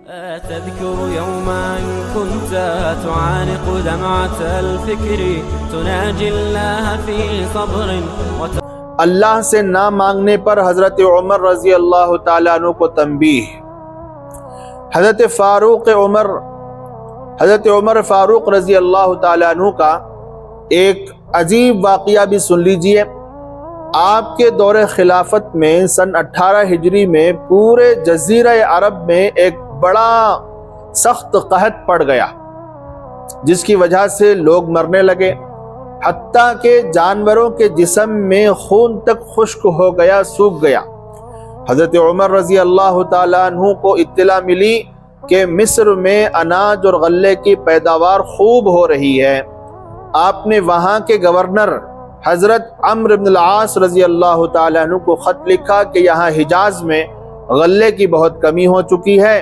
تذكر يوما كنت تعانق دمعة الفكر تناجي الله في صبر اللہ سے نہ مانگنے پر حضرت عمر رضی اللہ تعالیٰ عنہ کو تنبیہ۔ حضرت عمر فاروق رضی اللہ تعالیٰ عنہ کا ایک عجیب واقعہ بھی سن لیجئے۔ آپ کے دور خلافت میں سن 18 ہجری میں پورے جزیرہ عرب میں ایک بڑا سخت قحط پڑ گیا، جس کی وجہ سے لوگ مرنے لگے، حتیٰ کہ جانوروں کے جسم میں خون تک خشک ہو گیا، سوکھ گیا۔ حضرت عمر رضی اللہ تعالیٰ عنہ کو اطلاع ملی کہ مصر میں اناج اور غلے کی پیداوار خوب ہو رہی ہے۔ آپ نے وہاں کے گورنر حضرت عمرو بن العاص رضی اللہ تعالیٰ عنہ کو خط لکھا کہ یہاں حجاز میں غلے کی بہت کمی ہو چکی ہے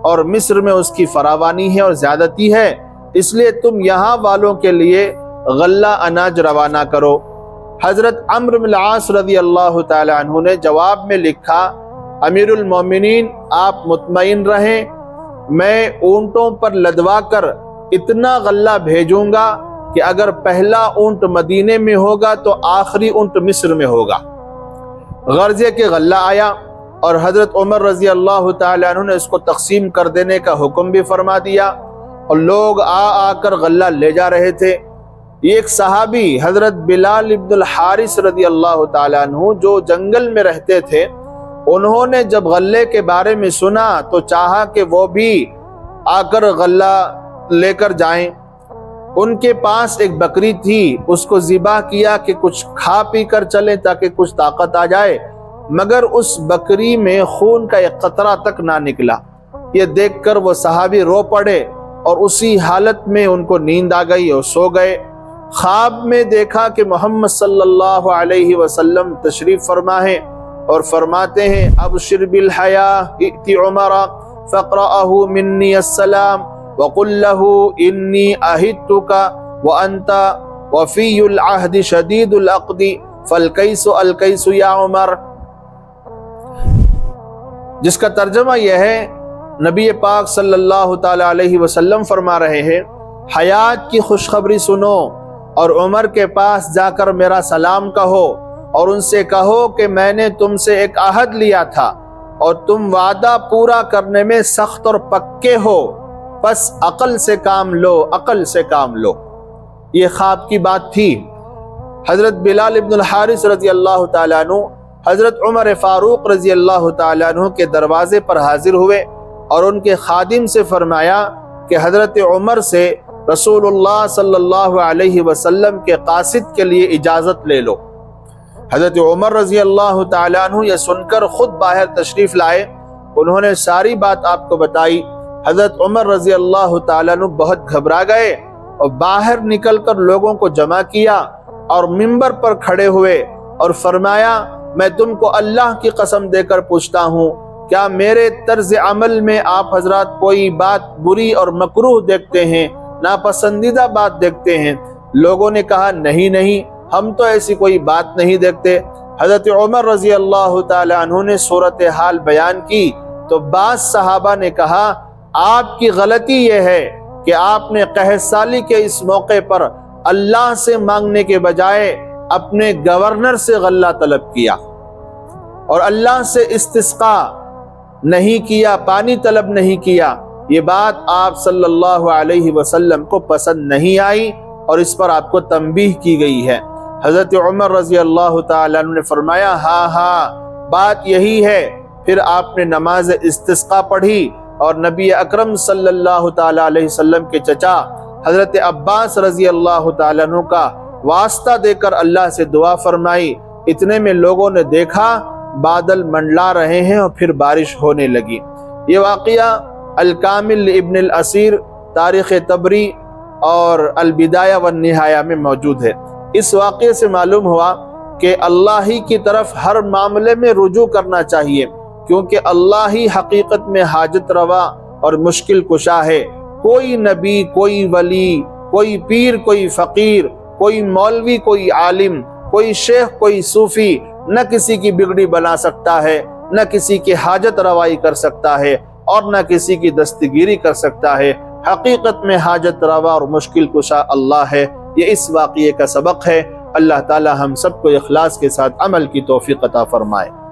اور مصر میں اس کی فراوانی ہے اور زیادتی ہے، اس لیے تم یہاں والوں کے لیے غلہ اناج روانہ کرو۔ حضرت عمرو بن العاص رضی اللہ تعالیٰ عنہ نے جواب میں لکھا، امیر المومنین آپ مطمئن رہیں، میں اونٹوں پر لدوا کر اتنا غلہ بھیجوں گا کہ اگر پہلا اونٹ مدینے میں ہوگا تو آخری اونٹ مصر میں ہوگا۔ غرضے کے غلہ آیا اور حضرت عمر رضی اللہ تعالیٰ عنہ نے اس کو تقسیم کر دینے کا حکم بھی فرما دیا، اور لوگ آ کر غلہ لے جا رہے تھے۔ ایک صحابی حضرت بلال ابن الحارث رضی اللہ تعالیٰ عنہ جو جنگل میں رہتے تھے، انہوں نے جب غلے کے بارے میں سنا تو چاہا کہ وہ بھی آ کر غلہ لے کر جائیں۔ ان کے پاس ایک بکری تھی، اس کو ذبح کیا کہ کچھ کھا پی کر چلیں تاکہ کچھ طاقت آ جائے، مگر اس بکری میں خون کا ایک قطرہ تک نہ نکلا۔ یہ دیکھ کر وہ صحابی رو پڑے اور اسی حالت میں ان کو نیند آ گئی اور سو گئے۔ خواب میں دیکھا کہ محمد صلی اللہ علیہ وسلم تشریف فرما ہے اور فرماتے ہیں، ابشر بالحیاء ائت عمر فقرأہ منی السلام وقل له انی عہدتک وانت وفی العہد شدید العقد فالکیس الکیس یا عمر، جس کا ترجمہ یہ ہے، نبی پاک صلی اللہ تعالی علیہ وسلم فرما رہے ہیں، حیات کی خوشخبری سنو اور عمر کے پاس جا کر میرا سلام کہو اور ان سے کہو کہ میں نے تم سے ایک عہد لیا تھا اور تم وعدہ پورا کرنے میں سخت اور پکے ہو، بس عقل سے کام لو، عقل سے کام لو۔ یہ خواب کی بات تھی۔ حضرت بلال ابن الحارث رضی اللہ تعالیٰ عنہ حضرت عمر فاروق رضی اللہ تعالیٰ عنہ کے دروازے پر حاضر ہوئے اور ان کے خادم سے فرمایا کہ حضرت عمر سے رسول اللہ صلی اللہ علیہ وسلم کے قاصد کے لیے اجازت لے لو۔ حضرت عمر رضی اللہ تعالیٰ عنہ یہ سن کر خود باہر تشریف لائے، انہوں نے ساری بات آپ کو بتائی۔ حضرت عمر رضی اللہ تعالیٰ عنہ بہت گھبرا گئے اور باہر نکل کر لوگوں کو جمع کیا اور منبر پر کھڑے ہوئے اور فرمایا، میں تم کو اللہ کی قسم دے کر پوچھتا ہوں، کیا میرے طرز عمل میں آپ حضرات کوئی بات بری اور مکروہ دیکھتے ہیں، ناپسندیدہ بات دیکھتے ہیں؟ لوگوں نے کہا، نہیں، ہم تو ایسی کوئی بات نہیں دیکھتے۔ حضرت عمر رضی اللہ تعالی عنہ نے صورتحال بیان کی تو بعض صحابہ نے کہا، آپ کی غلطی یہ ہے کہ آپ نے قحط سالی کے اس موقع پر اللہ سے مانگنے کے بجائے اپنے گورنر سے غلہ طلب کیا اور اللہ سے استسقاء نہیں کیا، پانی طلب نہیں کیا۔ یہ بات آپ صلی اللہ علیہ وسلم کو پسند نہیں آئی اور اس پر آپ کو تنبیہ کی گئی ہے۔ حضرت عمر رضی اللہ تعالیٰ عنہ نے فرمایا، ہاں بات یہی ہے۔ پھر آپ نے نماز استسقاء پڑھی اور نبی اکرم صلی اللہ تعالیٰ علیہ وسلم کے چچا حضرت عباس رضی اللہ تعالیٰ عنہ کا واسطہ دے کر اللہ سے دعا فرمائی۔ اتنے میں لوگوں نے دیکھا بادل منڈلا رہے ہیں اور پھر بارش ہونے لگی۔ یہ واقعہ الکامل ابن الاسیر، تاریخ طبری اور البدایہ والنہایہ میں موجود ہے۔ اس واقعے سے معلوم ہوا کہ اللہ ہی کی طرف ہر معاملے میں رجوع کرنا چاہیے، کیونکہ اللہ ہی حقیقت میں حاجت روا اور مشکل کشا ہے۔ کوئی نبی، کوئی ولی، کوئی پیر، کوئی فقیر، کوئی مولوی، کوئی عالم، کوئی شیخ، کوئی صوفی نہ کسی کی بگڑی بنا سکتا ہے، نہ کسی کی حاجت روائی کر سکتا ہے۔ اور نہ کسی کی دستگیری کر سکتا ہے۔ حقیقت میں حاجت روا اور مشکل کشا اللہ ہے۔ یہ اس واقعے کا سبق ہے۔ اللہ تعالی ہم سب کو اخلاص کے ساتھ عمل کی توفیق عطا فرمائے۔